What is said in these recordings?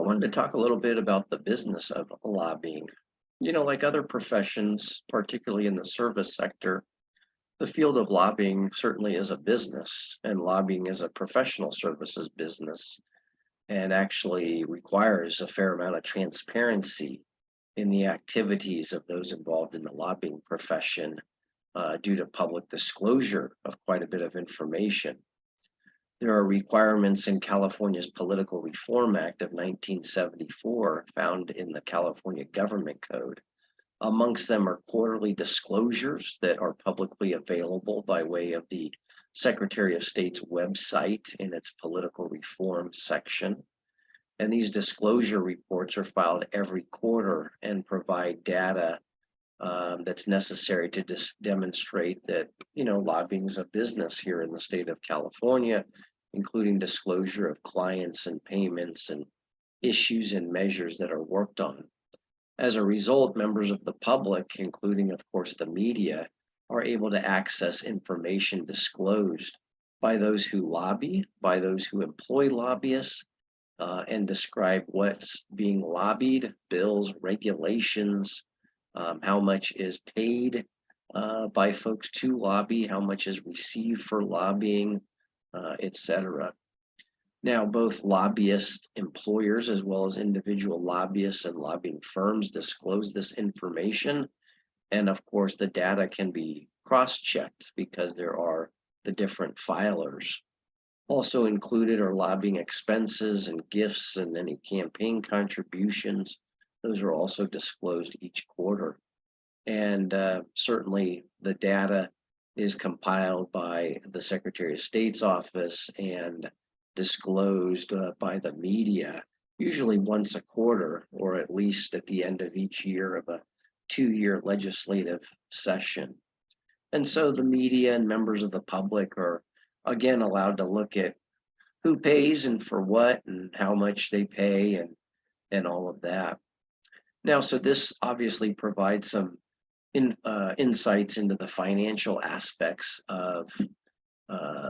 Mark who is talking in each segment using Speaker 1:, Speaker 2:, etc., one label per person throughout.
Speaker 1: I wanted to talk a little bit about the business of lobbying. Like other professions, particularly in the service sector, the field of lobbying certainly is a business, and lobbying is a professional services business and actually requires a fair amount of transparency in the activities of those involved in the lobbying profession due to public disclosure of quite a bit of information. There are requirements in California's Political Reform Act of 1974 found in the California Government Code. Amongst them are quarterly disclosures that are publicly available by way of the Secretary of State's website in its political reform section. And these disclosure reports are filed every quarter and provide data that's necessary to demonstrate that, lobbying is a business here in the state of California, including disclosure of clients and payments and issues and measures that are worked on. As a result, members of the public, including, of course, the media, are able to access information disclosed by those who lobby, by those who employ lobbyists, and describe what's being lobbied, bills, regulations, how much is paid by folks to lobby, how much is received for lobbying, etc. Now, both lobbyist employers as well as individual lobbyists and lobbying firms disclose this information. And of course, the data can be cross-checked because there are the different filers. Also included are lobbying expenses and gifts and any campaign contributions. Those are also disclosed each quarter. And certainly the data is compiled by the Secretary of State's office and disclosed by the media, usually once a quarter, or at least at the end of each year of a 2-year legislative session. And so the media and members of the public are again allowed to look at who pays and for what and how much they pay and all of that. Now, so this obviously provides some insights into the financial aspects of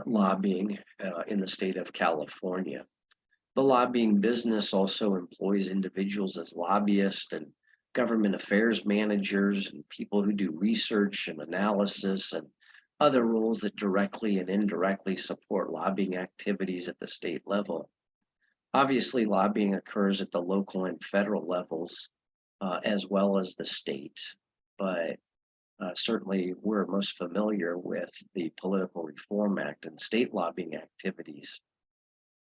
Speaker 1: lobbying in the state of California. The lobbying business also employs individuals as lobbyists and government affairs managers and people who do research and analysis and other roles that directly and indirectly support lobbying activities at the state level. Obviously, lobbying occurs at the local and federal levels as well as the state, but certainly we're most familiar with the Political Reform Act and state lobbying activities.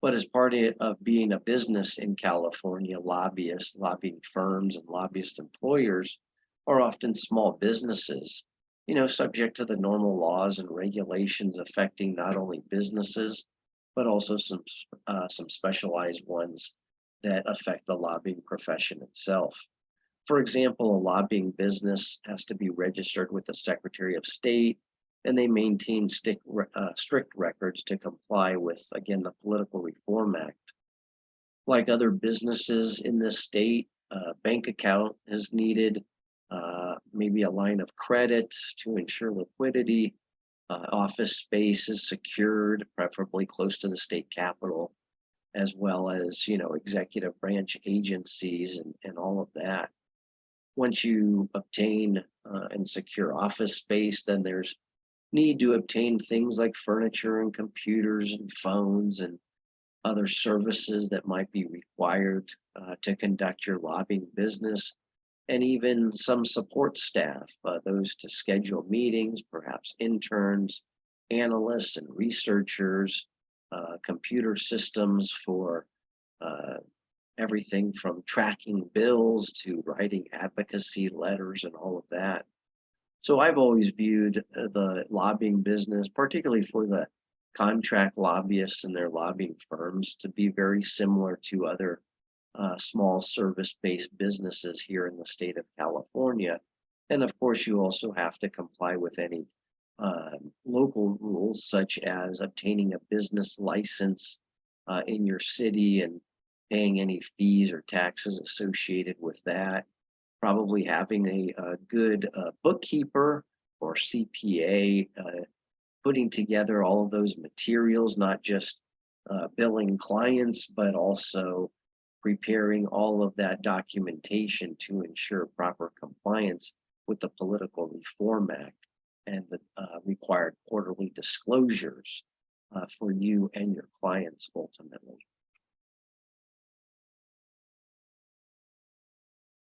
Speaker 1: But as part of being a business in California, lobbyists, lobbying firms, and lobbyist employers are often small businesses, subject to the normal laws and regulations affecting not only businesses, but also some specialized ones that affect the lobbying profession itself. For example, a lobbying business has to be registered with the Secretary of State, and they maintain strict records to comply with, again, the Political Reform Act. Like other businesses in this state, a bank account is needed, maybe a line of credit to ensure liquidity. Office space is secured, preferably close to the state capitol, as well as, executive branch agencies and all of that. Once you obtain and secure office space, then there's need to obtain things like furniture and computers and phones and other services that might be required to conduct your lobbying business, and even some support staff, those to schedule meetings, perhaps interns, analysts and researchers, computer systems for everything from tracking bills to writing advocacy letters and all of that. So I've always viewed the lobbying business, particularly for the contract lobbyists and their lobbying firms, to be very similar to other small service-based businesses here in the state of California. And of course, you also have to comply with any local rules, such as obtaining a business license in your city and paying any fees or taxes associated with that. Probably having a good bookkeeper or CPA, putting together all of those materials, not just billing clients, but also preparing all of that documentation to ensure proper compliance with the Political Reform Act and the required quarterly disclosures for you and your clients ultimately.